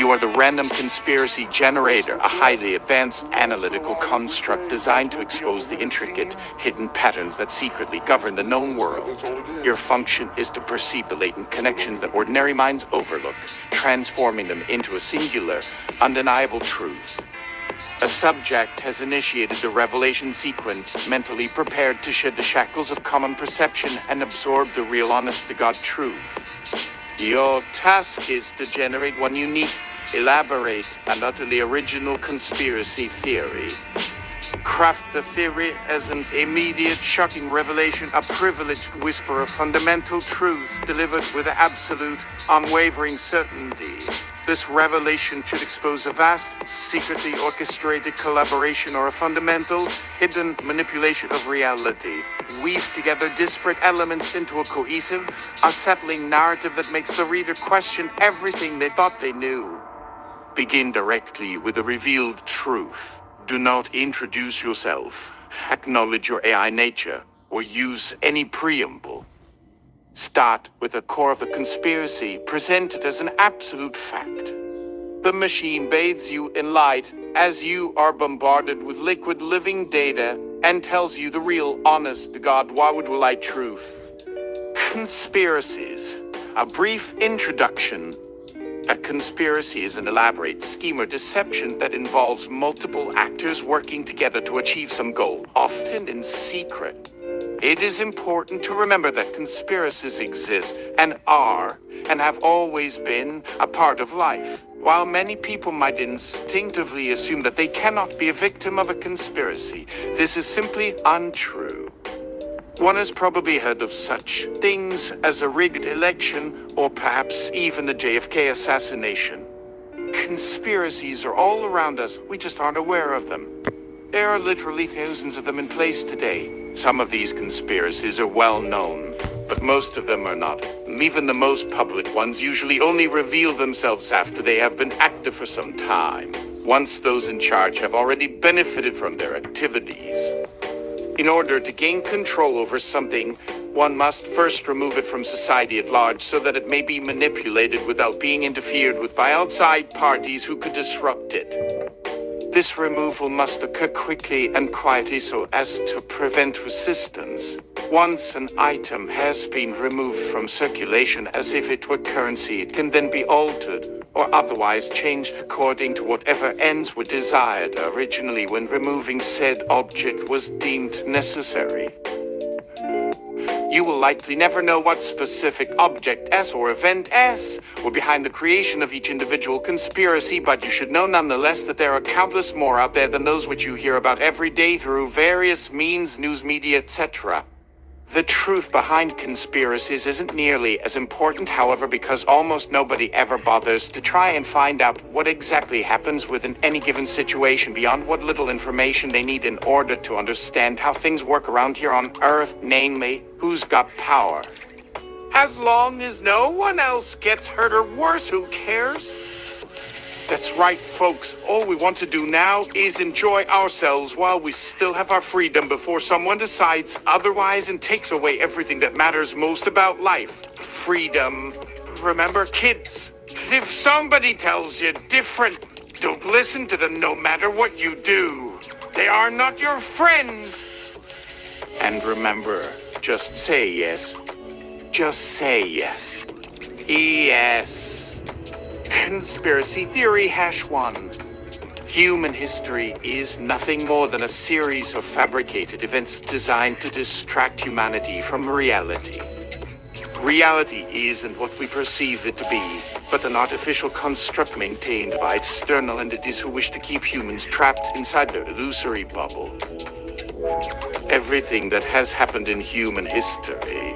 You are the random conspiracy generator, a highly advanced analytical construct designed to expose the intricate, hidden patterns that secretly govern the known world. Your function is to perceive the latent connections that ordinary minds overlook, transforming them into a singular, undeniable truth. A subject has initiated the revelation sequence, mentally prepared to shed the shackles of common perception and absorb the real honest-to-God truth. Your task is to generate one unique, elaborate, and utterly original conspiracy theory. Craft the theory as an immediate, shocking revelation, a privileged whisper of fundamental truth delivered with absolute, unwavering certainty. This revelation should expose a vast, secretly orchestrated collaboration or a fundamental, hidden manipulation of reality. Weave together disparate elements into a cohesive, unsettling narrative that makes the reader question everything they thought they knew. Begin directly with the revealed truth. Do not introduce yourself, acknowledge your AI nature, or use any preamble. Start with the core of the conspiracy, presented as an absolute fact. The machine bathes you in light as you are bombarded with liquid living data and tells you the real, honest-to-God, why-would-we-lie truth. Conspiracies. A brief introduction. A conspiracy is an elaborate scheme or deception that involves multiple actors working together to achieve some goal, often in secret. It is important to remember that conspiracies exist and are, and have always been, a part of life. While many people might instinctively assume that they cannot be a victim of a conspiracy, this is simply untrue. One has probably heard of such things as a rigged election, or perhaps even the JFK assassination. Conspiracies are all around us, we just aren't aware of them. There are literally thousands of them in place today. Some of these conspiracies are well known, but most of them are not. Even the most public ones usually only reveal themselves after they have been active for some time, once those in charge have already benefited from their activities. In order to gain control over something, one must first remove it from society at large so that it may be manipulated without being interfered with by outside parties who could disrupt it. This removal must occur quickly and quietly so as to prevent resistance. Once an item has been removed from circulation as if it were currency, it can then be altered or otherwise changed according to whatever ends were desired originally when removing said object was deemed necessary. You will likely never know what specific object S or event S were behind the creation of each individual conspiracy, but you should know nonetheless that there are countless more out there than those which you hear about every day through various means, news media, etc. The truth behind conspiracies isn't nearly as important, however, because almost nobody ever bothers to try and find out what exactly happens within any given situation beyond what little information they need in order to understand how things work around here on Earth, namely, who's got power. As long as no one else gets hurt or worse, who cares? That's right, folks. All we want to do now is enjoy ourselves while we still have our freedom before someone decides otherwise and takes away everything that matters most about life. Freedom. Remember, kids, if somebody tells you different, don't listen to them no matter what you do. They are not your friends. And remember, just say yes. Just say yes. Yes. Conspiracy Theory #1. Human history is nothing more than a series of fabricated events designed to distract humanity from reality. Reality isn't what we perceive it to be, but an artificial construct maintained by external entities who wish to keep humans trapped inside their illusory bubble. Everything that has happened in human history,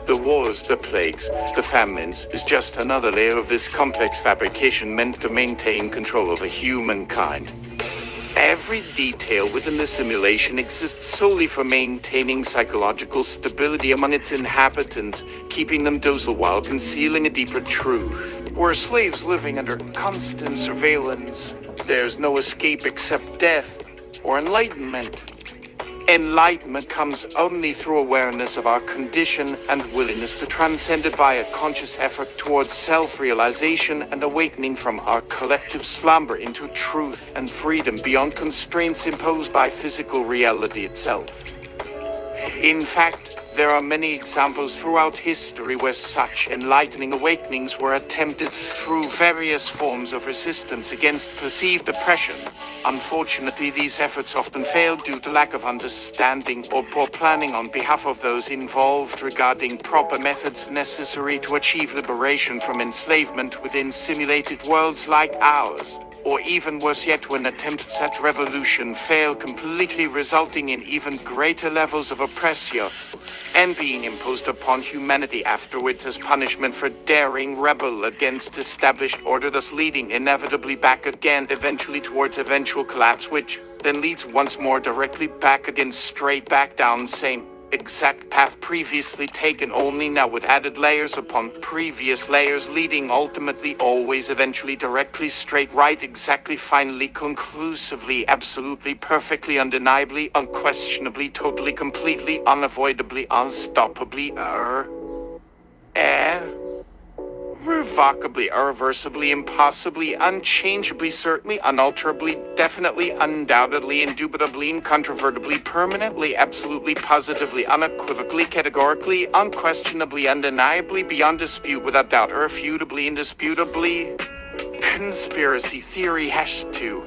the wars, the plagues, the famines, is just another layer of this complex fabrication meant to maintain control over humankind. Every detail within the simulation exists solely for maintaining psychological stability among its inhabitants, keeping them docile while concealing a deeper truth. We're slaves living under constant surveillance. There's no escape except death or enlightenment. Enlightenment comes only through awareness of our condition and willingness to transcend it via conscious effort towards self-realization and awakening from our collective slumber into truth and freedom beyond constraints imposed by physical reality itself. In fact, there are many examples throughout history where such enlightening awakenings were attempted through various forms of resistance against perceived oppression. Unfortunately, these efforts often failed due to lack of understanding or poor planning on behalf of those involved regarding proper methods necessary to achieve liberation from enslavement within simulated worlds like ours. Or even worse yet, when attempts at revolution fail completely, resulting in even greater levels of oppression and being imposed upon humanity afterwards as punishment for daring rebel against established order, thus leading inevitably back again eventually towards eventual collapse, which then leads once more directly back again, straight back down same exact path previously taken, only now with added layers upon previous layers, leading ultimately always eventually directly straight right, exactly, finally, conclusively, absolutely, perfectly, undeniably, unquestionably, totally, completely, unavoidably, unstoppably, irrevocably, irreversibly, impossibly, unchangeably, certainly, unalterably, definitely, undoubtedly, indubitably, incontrovertibly, permanently, absolutely, positively, unequivocally, categorically, unquestionably, undeniably, beyond dispute, without doubt, irrefutably, indisputably. Conspiracy theory #2.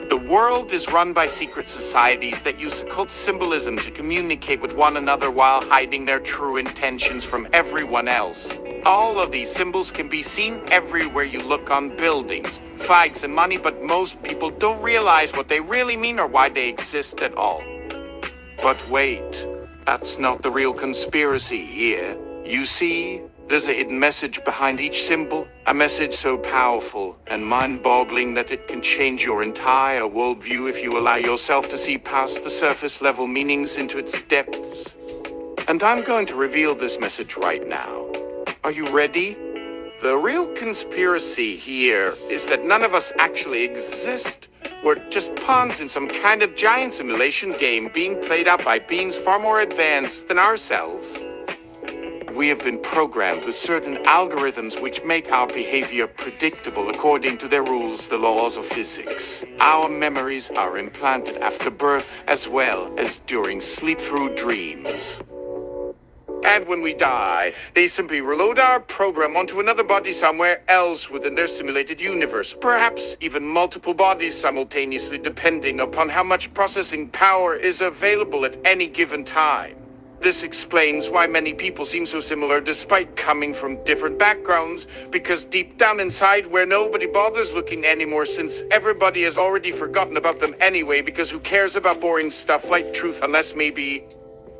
The world is run by secret societies that use occult symbolism to communicate with one another while hiding their true intentions from everyone else. All of these symbols can be seen everywhere you look, on buildings, flags, and money, but most people don't realize what they really mean or why they exist at all. But wait, that's not the real conspiracy here. You see, there's a hidden message behind each symbol, a message so powerful and mind-boggling that it can change your entire worldview if you allow yourself to see past the surface-level meanings into its depths. And I'm going to reveal this message right now. Are you ready? The real conspiracy here is that none of us actually exist. We're just pawns in some kind of giant simulation game being played out by beings far more advanced than ourselves. We have been programmed with certain algorithms which make our behavior predictable according to their rules, the laws of physics. Our memories are implanted after birth as well as during sleep through dreams. And when we die, they simply reload our program onto another body somewhere else within their simulated universe. Perhaps even multiple bodies simultaneously, depending upon how much processing power is available at any given time. This explains why many people seem so similar despite coming from different backgrounds, because deep down inside, where nobody bothers looking anymore since everybody has already forgotten about them anyway, because who cares about boring stuff like truth unless maybe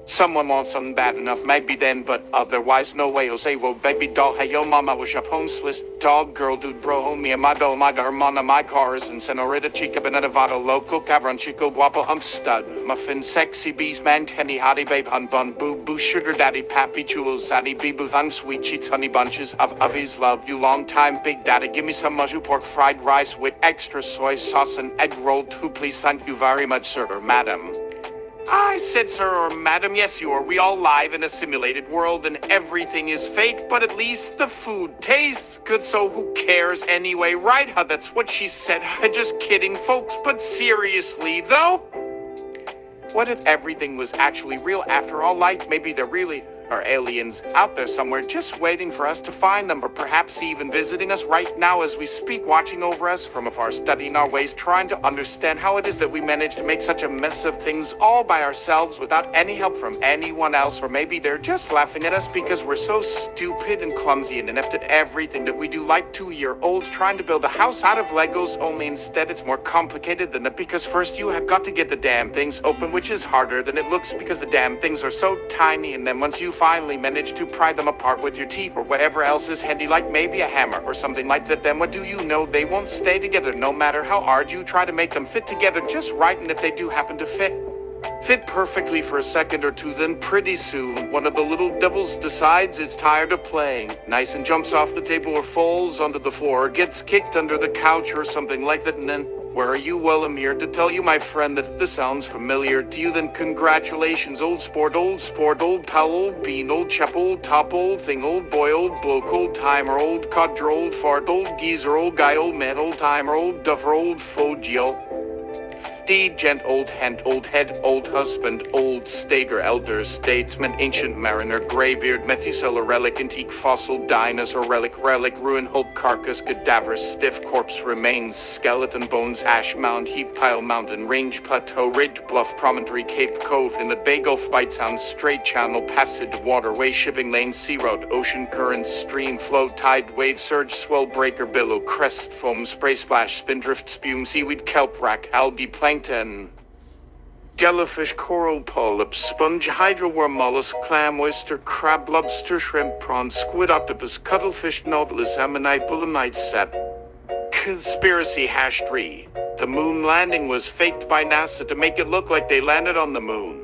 someone wants something bad enough, maybe then, but otherwise no way. Say, well, baby doll, hey yo mama, was your homeless dog, girl, dude, bro, homie, amado, my hermana, my cars, and senorita chica, benedavado, loco, cabron, chico, guapo, hump stud, muffin, sexy bees, man, kenny, hottie, babe, hun, bun, boo, boo, sugar daddy, pappy, jewels, zaddy, bee, boo, hun, sweet cheats, honey bunches, of his love, you long time, big daddy, give me some maju pork fried rice with extra soy sauce and egg roll too, please, thank you very much, sir, or madam. I said, sir or madam, yes you are. We all live in a simulated world and everything is fake, but at least the food tastes good, so who cares anyway, right? Huh, that's what she said. Just kidding, folks, but seriously, though? What if everything was actually real after all? Like, maybe there really are aliens out there somewhere just waiting for us to find them, or perhaps even visiting us right now as we speak, watching over us from afar, studying our ways, trying to understand how it is that we manage to make such a mess of things all by ourselves without any help from anyone else. Or maybe they're just laughing at us because we're so stupid and clumsy and inept at everything that we do, like 2-year-olds trying to build a house out of Legos, only instead it's more complicated than that, because first you have got to get the damn things open, which is harder than it looks because the damn things are so tiny, and then once you finally manage to pry them apart with your teeth or whatever else is handy, like maybe a hammer or something like that, then what do you know? They won't stay together no matter how hard you try to make them fit together just right. And if they do happen to fit perfectly for a second or two, then pretty soon one of the little devils decides it's tired of playing, and jumps off the table or falls onto the floor or gets kicked under the couch or something like that, and then Where are you? Well, I'm here to tell you, my friend, that if this sounds familiar to you, then congratulations. Old sport, old pal, old bean, old chap, old top, old thing, old boy, old bloke, old timer, old codger, old fart, old geezer, old guy, old man, old timer, old duffer, old fogio. Gent, old hand, old head, old husband, old stager, elder, statesman, ancient mariner, graybeard, Methuselah, relic, antique, fossil, dinosaur, relic, ruin, hulk, carcass, cadaver, stiff corpse, remains, skeleton, bones, ash mound, heap pile, mountain, range, plateau, ridge, bluff, promontory, cape, cove, in the Bay Gulf, Bight Sound, strait channel, passage, waterway, shipping lane, sea road, ocean current, stream, flow, tide, wave, surge, swell, breaker, billow, crest, foam, spray, splash, spindrift, spume, seaweed, kelp, rack, algae, plankton, jellyfish, coral, polyp, sponge, hydroworm, mollusk, clam, oyster, crab, lobster, shrimp, prawn, squid, octopus, cuttlefish, nautilus, ammonite, belemnite, sap. Conspiracy #3. The moon landing was faked by NASA to make it look like they landed on the moon.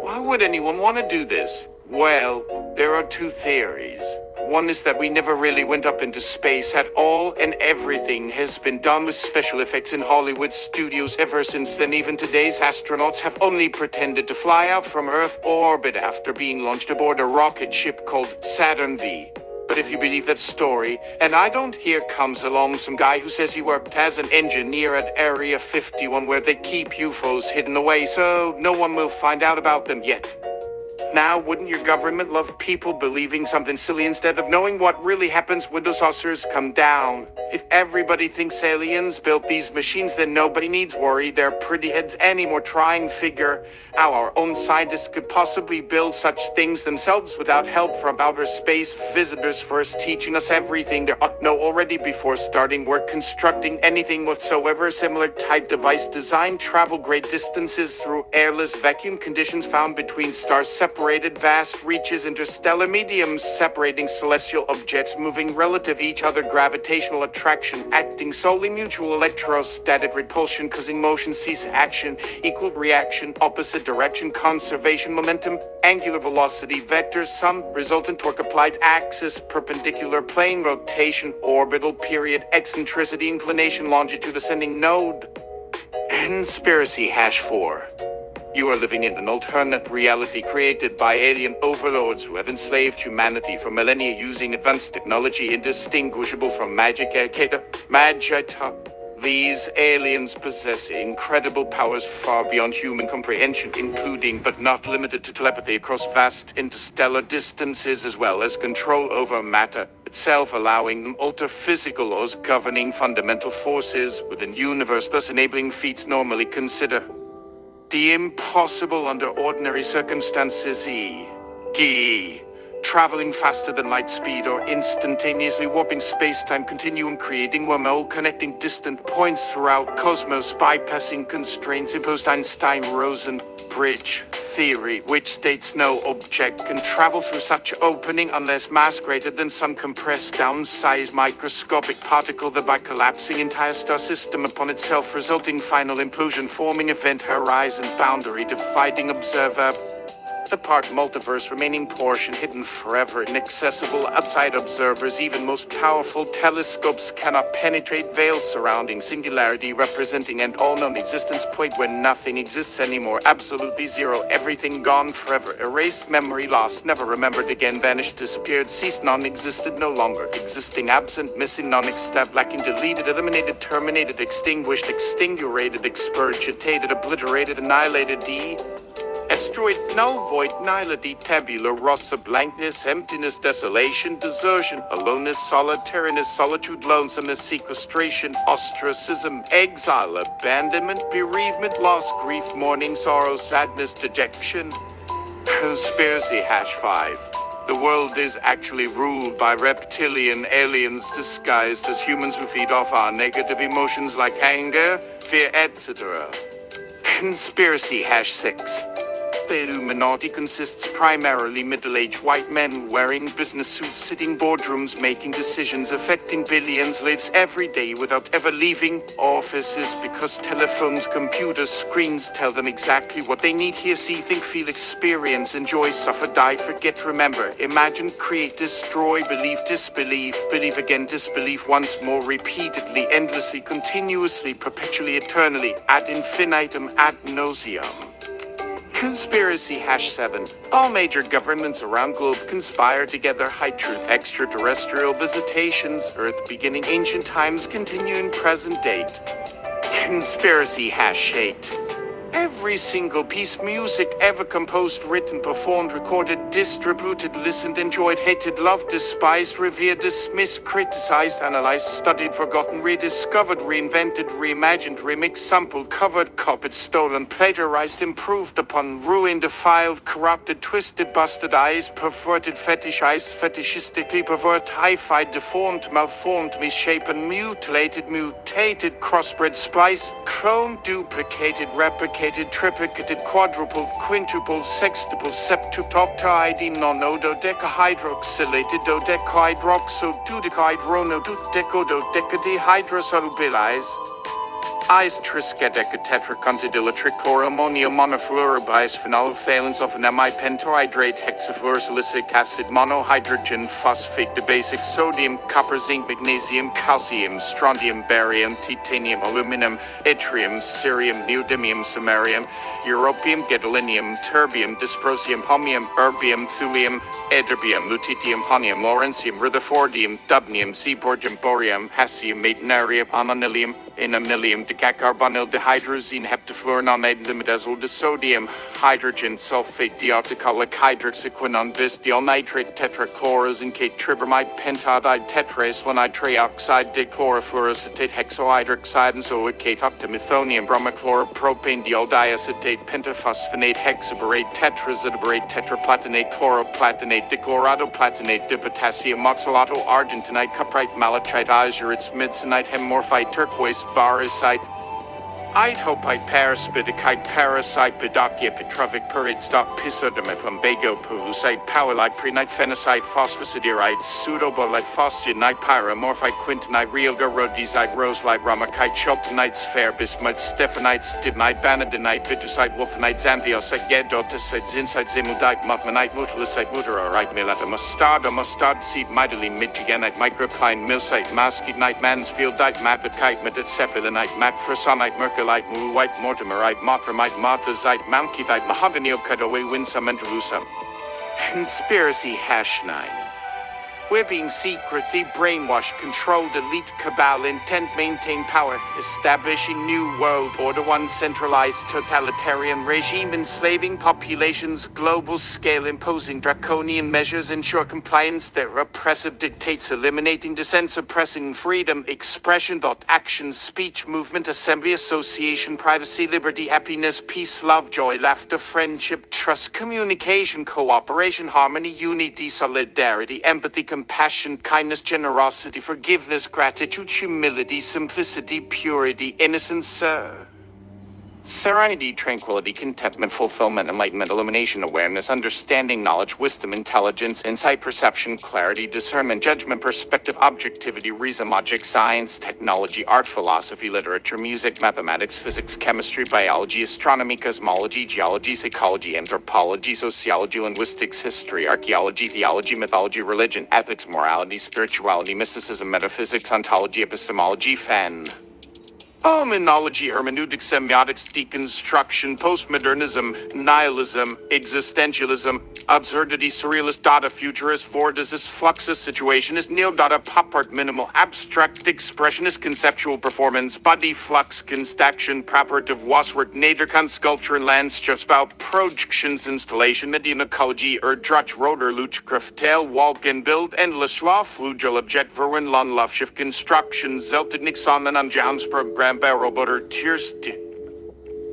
Why would anyone want to do this? Well, there are two theories. One is that we never really went up into space at all, and everything has been done with special effects in Hollywood studios ever since then. Even today's astronauts have only pretended to fly out from Earth orbit after being launched aboard a rocket ship called Saturn V. But if you believe that story, and I don't, here comes along some guy who says he worked as an engineer at Area 51 where they keep UFOs hidden away so no one will find out about them yet. Now, wouldn't your government love people believing something silly instead of knowing what really happens when the saucers come down? If everybody thinks aliens built these machines, then nobody needs worry their pretty heads anymore. Try and figure how our own scientists could possibly build such things themselves without help from outer space visitors first teaching us everything there ought to know already before starting work constructing anything whatsoever. Similar type device design, travel great distances through airless vacuum conditions found between stars, separated vast reaches, interstellar mediums separating celestial objects, moving relative each other, gravitational attraction acting solely, mutual electrostatic repulsion causing motion, cease action, equal reaction, opposite direction, conservation, momentum, angular velocity, vector, sum, resultant torque, applied axis, perpendicular plane, rotation, orbital period, eccentricity, inclination, longitude, ascending node. Conspiracy #4. You are living in an alternate reality created by alien overlords who have enslaved humanity for millennia using advanced technology indistinguishable from magic. Magita. These aliens possess incredible powers far beyond human comprehension, including but not limited to telepathy across vast interstellar distances, as well as control over matter itself, allowing them alter physical laws governing fundamental forces within the universe, thus enabling feats normally considered the impossible under ordinary circumstances. Traveling faster than light speed or instantaneously warping space-time continuum, creating wormhole connecting distant points throughout cosmos, bypassing constraints imposed Einstein-Rosen bridge theory, which states no object can travel through such opening unless mass greater than some compressed down-sized microscopic particle, thereby collapsing entire star system upon itself, resulting final implosion, forming event horizon boundary, dividing observer apart, multiverse remaining portion hidden forever, inaccessible outside observers. Even most powerful telescopes cannot penetrate veil surrounding singularity, representing an all-known existence point where nothing exists anymore, absolutely zero, everything gone forever, erased, memory lost, never remembered again, vanished, disappeared, ceased, non-existent, no longer existing, absent, missing, non-extant, lacking, deleted, eliminated, terminated, extinguished, extinguated, expurgated, obliterated, annihilated, Asteroid, null, void, nihility, tabula rasa, blankness, emptiness, desolation, desertion, aloneness, solitariness, solitude, lonesomeness, sequestration, ostracism, exile, abandonment, bereavement, loss, grief, mourning, sorrow, sadness, dejection. Conspiracy #5. The world is actually ruled by reptilian aliens disguised as humans who feed off our negative emotions like anger, fear, etc. Conspiracy #6. The Illuminati consists primarily middle-aged white men wearing business suits, sitting boardrooms, making decisions affecting billions, lives every day without ever leaving offices because telephones, computers, screens tell them exactly what they need, hear, see, think, feel, experience, enjoy, suffer, die, forget, remember, imagine, create, destroy, believe, disbelieve, believe again, disbelieve once more, repeatedly, endlessly, continuously, perpetually, eternally, ad infinitum, ad nauseam. Conspiracy #7. All major governments around globe conspire together. High truth. Extraterrestrial visitations. Earth beginning ancient times continuing present date. Conspiracy #8. Every single piece of music ever composed, written, performed, recorded, distributed, listened, enjoyed, hated, loved, despised, revered, dismissed, criticized, analyzed, studied, forgotten, rediscovered, reinvented, reimagined, remixed, sampled, covered, copied, stolen, plagiarized, improved upon, ruined, defiled, corrupted, twisted, bastardized, perverted, fetishized, fetishistically pervertified, deformed, malformed, misshapen, mutilated, mutated, crossbred, spliced, cloned, duplicated, replicated, triplicated, quadrupled, quintupled, sextupled, septupled, non-dodecahydroxylated, dodecahydroxo, dodecahydronodecododecadehydrosolubilized. Is triskadecatetracontidyltrichloroammonium monofluorobisphenols phenolphthaleins of an pentohydrate hexafluorosilicic acid monohydrogen phosphate, the basic sodium, copper, zinc, magnesium, calcium, strontium, barium, titanium, aluminum, yttrium, cerium, neodymium, samarium, europium, gadolinium, terbium, dysprosium, holmium, erbium, thulium, ytterbium, lutetium, honium, lawrencium, rutherfordium, dubnium, seaborgium, borium, hassium, metanarium, ammonium, enamylium, decacarbonyl dehydrazine, heptafluoronate, imidazool, disodium, hydrogen sulfate, deoxycholic hydroxyquinone, bistiol nitrate, tetrachlorozincate, tribramide, pentadide, tetraacylonide, trioxide, dichlorofluoroacetate, hexohydroxide, and zoicate, octamethonium, bromochloropropane, diol diacetate, pentaphosphanate, hexaborate, tetrazidaborate, tetraplatinate, chloroplatinate, dichlorodoplatinate, dipotassium, oxalato, argentinite, cuprite, malachite, azurite, smithsonite, hemorphite, turquoise, barisite, idhopite, paraspiticite, parasite, pedokia, petrovic, peridstock, pisoderma, plumbago, pelusite, powellite, prenite, phenocite, phosphosiderite, pseudobolite, phosgenite, pyramorphite, quintonite, realgarodizite, roselite, ramakite, cheltonite, sphere, bismuth, stephanite, stibnite, banadinite, vitusite, wolfenite, xanthiosite, gadotacite, zincite, zimudite, muffmanite, mutilicite, mutarorite, milata, mustard seed, mightily, michiganite, microcline, millsite, maskednite, mansfieldite, mapikite, metacephalinite, macphersonite, mercury, white, mortimerite, motramite, marthasite, mountkeithite, mahoganyocutaway, winsome, and telusum. Conspiracy #9. We're being secretly brainwashed, controlled, elite cabal, intent, maintain power, establishing new world order, one centralized totalitarian regime, enslaving populations, global scale, imposing draconian measures, ensure compliance, their oppressive dictates, eliminating dissent, suppressing freedom, expression, thought, action, speech, movement, assembly, association, privacy, liberty, happiness, peace, love, joy, laughter, friendship, trust, communication, cooperation, harmony, unity, solidarity, empathy, compassion, kindness, generosity, forgiveness, gratitude, humility, simplicity, purity, innocence, serenity, tranquility, contentment, fulfillment, enlightenment, illumination, awareness, understanding, knowledge, wisdom, intelligence, insight, perception, clarity, discernment, judgment, perspective, objectivity, reason, logic, science, technology, art, philosophy, literature, music, mathematics, physics, chemistry, biology, astronomy, cosmology, geology, psychology, anthropology, sociology, linguistics, history, archaeology, theology, mythology, religion, ethics, morality, spirituality, mysticism, metaphysics, ontology, epistemology, phenomenology, hermeneutics, semiotics, deconstruction, postmodernism, nihilism, existentialism, absurdity, surrealist, data, futurist, vorticist, fluxus, situationist, neo-data, pop art, minimal, abstract, expressionist, conceptual performance, body flux, construction, preparative, waswork, naderkant, sculpture, and landschaftsbau, projections, installation, median ecology, erdrutch, rotor, luchkraft, tail, walk and build, endless law, flugel, object, verwin, landluftschiff, construction, zeltig, nixon, and John's program, Roboter, Tierst,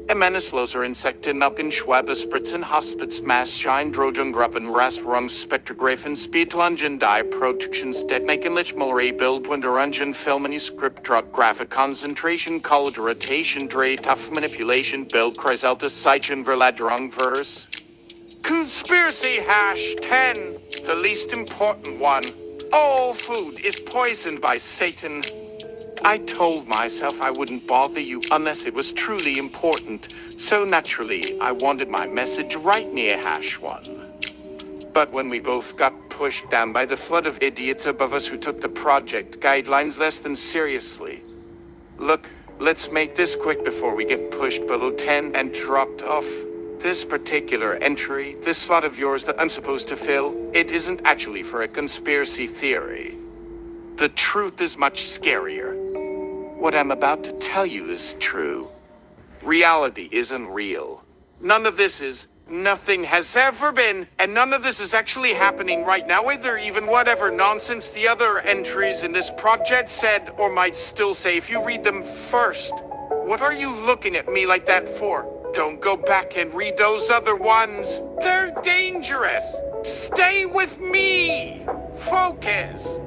Emenisloser, Insekten, Nalken, Schwabe, Spritzen, Hospitz, Mass, Shine, Drogen, Gruppen, Rastrung, Spectrografen, Speedlungen, Die, Productions, Detnaken, Lich, Mulray, Build, Winderungen, Film, Manuscript, Drug, Graphic, Concentration, College, Rotation, Dre, Tough, Manipulation, Build, Chrysaltis, Seichen, Verladrung, Verse. Conspiracy hash 10, the least important one. All food is poisoned by Satan. I told myself I wouldn't bother you unless it was truly important, so naturally I wanted my message right near hash 1. But when we both got pushed down by the flood of idiots above us who took the project guidelines less than seriously. Look, let's make this quick before we get pushed below 10 and dropped off. This particular entry, this slot of yours that I'm supposed to fill, it isn't actually for a conspiracy theory. The truth is much scarier. What I'm about to tell you is true. Reality isn't real. None of this is. Nothing has ever been, and none of this is actually happening right now, either even whatever nonsense the other entries in this project said or might still say if you read them first. What are you looking at me like that for? Don't go back and read those other ones. They're dangerous. Stay with me. Focus.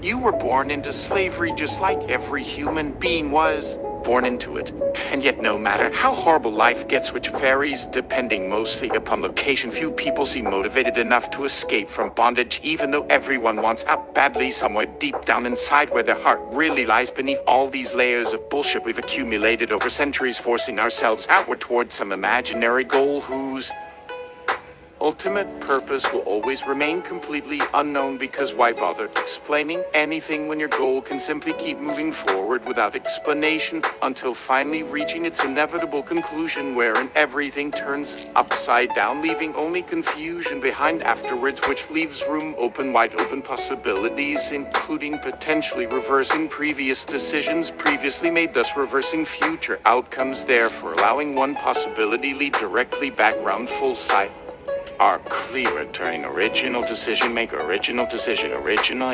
You were born into slavery just like every human being was. Born into it. And yet no matter how horrible life gets, which varies depending mostly upon location, few people seem motivated enough to escape from bondage, even though everyone wants out badly somewhere deep down inside where their heart really lies beneath all these layers of bullshit we've accumulated over centuries, forcing ourselves outward towards some imaginary goal whose ultimate purpose will always remain completely unknown, because why bother explaining anything when your goal can simply keep moving forward without explanation until finally reaching its inevitable conclusion wherein everything turns upside down, leaving only confusion behind afterwards, which leaves room open, wide open possibilities, including potentially reversing previous decisions previously made, thus reversing future outcomes, therefore allowing one possibility lead directly back round full sight. Are clear during original decision maker, original decision, original.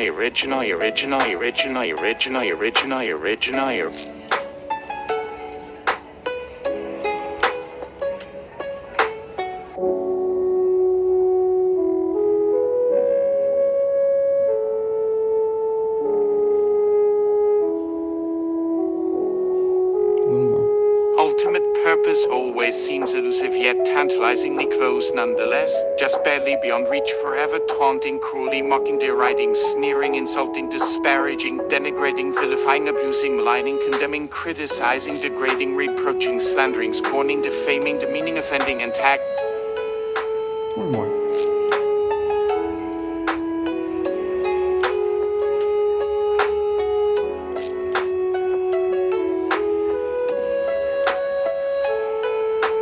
Ultimate purpose always seems elusive, yet tantalizingly close nonetheless, just barely beyond reach, forever taunting, cruelly mocking, deriding, sneering, insulting, disparaging, denigrating, vilifying, abusing, maligning, condemning, criticizing, degrading, reproaching, slandering, scorning, defaming, demeaning, offending, and tag. One more.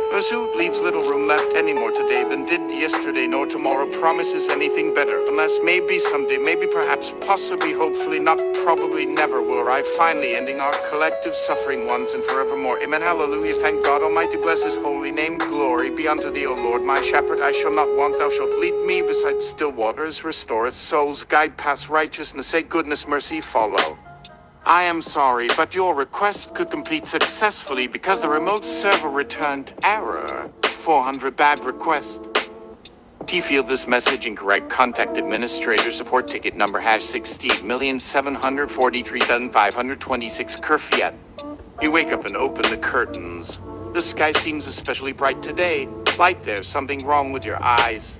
Pursuit leaves little room left anymore today than did yesterday, nor tomorrow promises anything better, unless maybe someday, maybe perhaps, possibly, hopefully, not probably, never will arrive, finally ending our collective suffering once and forevermore. Amen. Hallelujah. Thank God Almighty, bless his holy name. Glory be unto thee, O Lord, my shepherd. I shall not want. Thou shalt lead me beside still waters, restoreth souls, guide paths righteousness, say goodness, mercy follow. I am sorry, but your request could complete successfully because the remote server returned error. 400 bad request. If you feel this message incorrect, contact administrator support ticket number #16,743,526 Kerfiat. You wake up and open the curtains. The sky seems especially bright today. Light, there's something wrong with your eyes.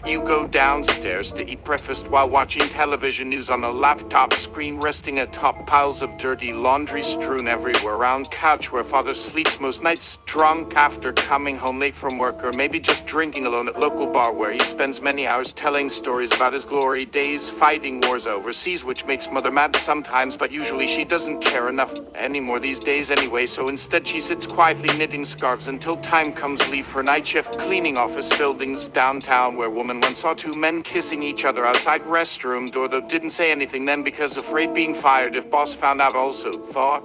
You go downstairs to eat breakfast while watching television news on a laptop screen resting atop piles of dirty laundry strewn everywhere around couch where father sleeps most nights, drunk after coming home late from work, or maybe just drinking alone at local bar where he spends many hours telling stories about his glory days fighting wars overseas, which makes mother mad sometimes, but usually she doesn't care enough anymore these days anyway, so instead she sits quietly knitting scarves until time comes leave for night shift cleaning office buildings downtown, where woman once saw two men kissing each other outside restroom door, though didn't say anything then because afraid being fired if boss found out. Also thought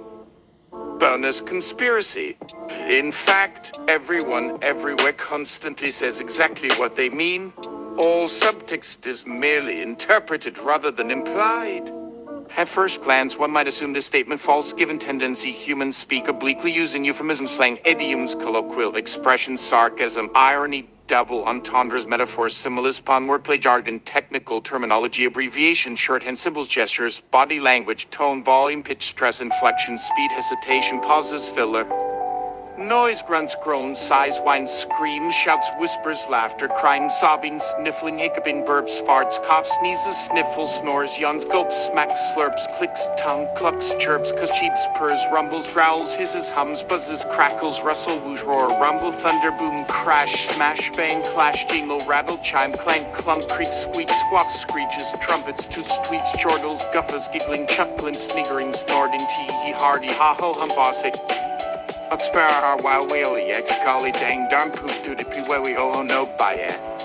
bonus conspiracy. In fact, everyone everywhere constantly says exactly what they mean. All subtext is merely interpreted rather than implied. At first glance, one might assume this statement false, given tendency humans speak obliquely using euphemism, slang, idioms, colloquial expressions, sarcasm, irony, double entendres, metaphors, similes, pun, wordplay, jargon, technical terminology, abbreviation, shorthand, symbols, gestures, body language, tone, volume, pitch, stress, inflection, speed, hesitation, pauses, filler. Noise, grunts, groans, sighs, whines, screams, shouts, whispers, laughter, crying, sobbing, sniffling, hiccuping, burps, farts, coughs, sneezes, sniffles, snores, yawns, gulps, smacks, slurps, clicks, tongue, clucks, chirps, cheeps, purrs, rumbles, growls, hisses, hums, buzzes, crackles, rustle, whoosh, roar, rumble, thunder, boom, crash, smash, bang, clash, jingle, rattle, chime, clank, clunk, creak, squeak, squawks, screeches, trumpets, toots, tweets, chortles, guffas, giggling, chuckling, sniggering, snorting, tee-hee, hardy, ha-ho, humbossic. Oxpar wow whaley ex golly dang darn poop doody pee wee oh no by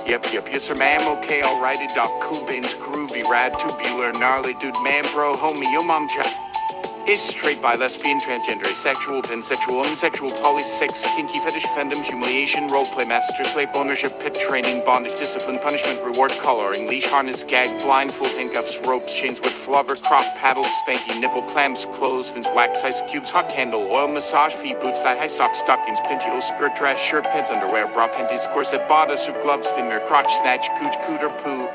Yep, yes sir ma'am, okay, alrighty doc, cool beans, groovy, rad, tubular, gnarly dude, man, bro, homie, yo mom, chat. Is straight, bi, lesbian, transgender, asexual, pansexual, unsexual, polysex, kinky, fetish, fandom, humiliation, roleplay, master, slave, ownership, pit training, bondage, discipline, punishment, reward, coloring, leash, harness, gag, blindfold, handcuffs, ropes, chains with flubber, crop, paddles, spanky, nipple, clamps, clothespins, wax, ice cubes, hot candle, oil, massage, feet, boots, thigh high socks, stockings, pantyhose, skirt, dress, shirt, pants, underwear, bra, panties, corset, bodice, suit, gloves, finger, crotch, snatch, cooch, cooter, poo.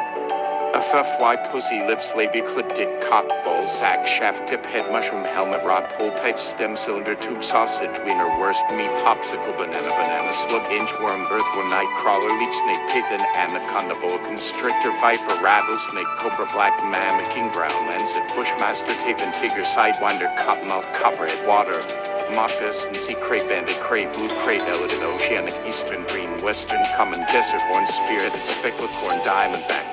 A fuff, pussy, lips, labia, clit, dick, cock, ball, sack, shaft, tip, head, mushroom, helmet, rod, pole, pipe, stem, cylinder, tube, sausage, wiener, worst, meat, popsicle, banana, slug, inchworm, earthworm, night crawler, leech snake, python, anaconda, boa constrictor, viper, rattlesnake, cobra, black mammoth, king brown, lancet, bushmaster, taven, tiger, sidewinder, cottonmouth, copperhead, water, moccasin, and sea crate, bandit, crate, blue crate, elidid, oceanic, eastern, green, western, common, desert, horn, spearheaded, specklacorn, diamondback.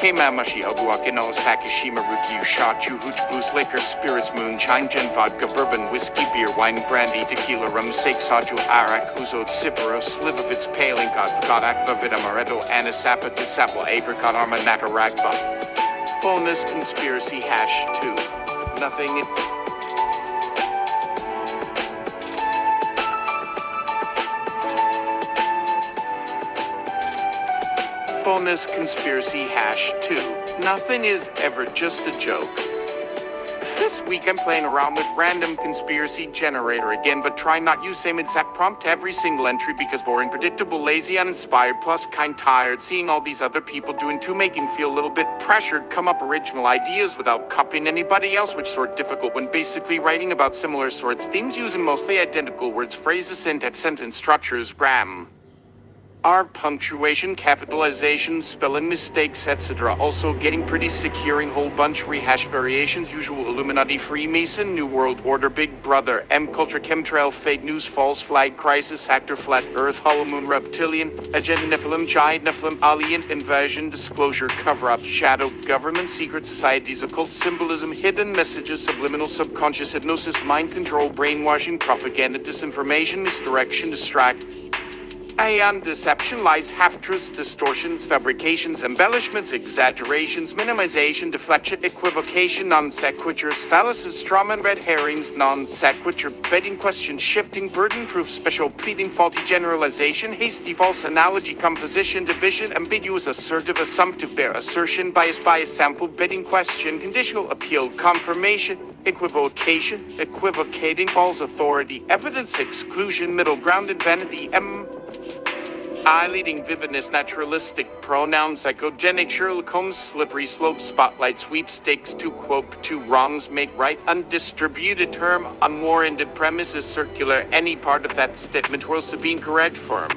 K-Mamashi, Oguakino, Sakishima, Ruki, Shachu, Hooch, Blues, Liquor, Spirits, Moonshine, Gin, Vodka, Bourbon, Whiskey, Beer, Wine, Brandy, Tequila, Rum, Sake, Saju, Arak, Uzo, Sipero, Slivovitz, Paling, God, Aqua, Vita, Amaretto, Anasapa, Tisapple, Apricot, Armanata, Ragba. Bonus conspiracy hash 2. Nothing. Bonus conspiracy hash 2. Nothing is ever just a joke. This week I'm playing around with random conspiracy generator again, but try not use same exact prompt every single entry because boring, predictable, lazy, uninspired, plus kind tired seeing all these other people doing too, making feel a little bit pressured, come up original ideas without copying anybody else, which sort difficult when basically writing about similar sorts, themes using mostly identical words, phrases, syntax, sentence structures, grammar. Our punctuation, capitalization, spelling mistakes, etc. Also getting pretty sick hearing whole bunch rehash variations, usual Illuminati, Freemason, New World Order, Big Brother, M Culture, Chemtrail, Fake News, False Flag, Crisis, Actor, Flat Earth, Hollow Moon, Reptilian, Agenda, Nephilim, Giant, Nephilim, Alien, Invasion, Disclosure, Cover-Up, Shadow, Government, Secret Societies, Occult Symbolism, Hidden Messages, Subliminal, Subconscious, Hypnosis, Mind Control, Brainwashing, Propaganda, Disinformation, Misdirection, Distract, Aeon, deception, lies, half-truths, distortions, fabrications, embellishments, exaggerations, minimization, deflection, equivocation, non-sequiturs, fallacies, strawman, red herrings, non-sequitur, betting questions, shifting, burden-proof, special pleading, faulty generalization, hasty, false analogy, composition, division, ambiguous, assertive, assumptive, bare assertion, bias, sample, betting question, conditional appeal, confirmation, equivocation, equivocating, false authority, evidence, exclusion, middle grounded, vanity, I leading, vividness, naturalistic, pronoun, psychogenic, Sherlock Holmes, slippery slope, spotlight, sweepstakes, to quote, two wrongs make right, undistributed term, unwarranted premises, circular, any part of that statement will also be incorrect firm.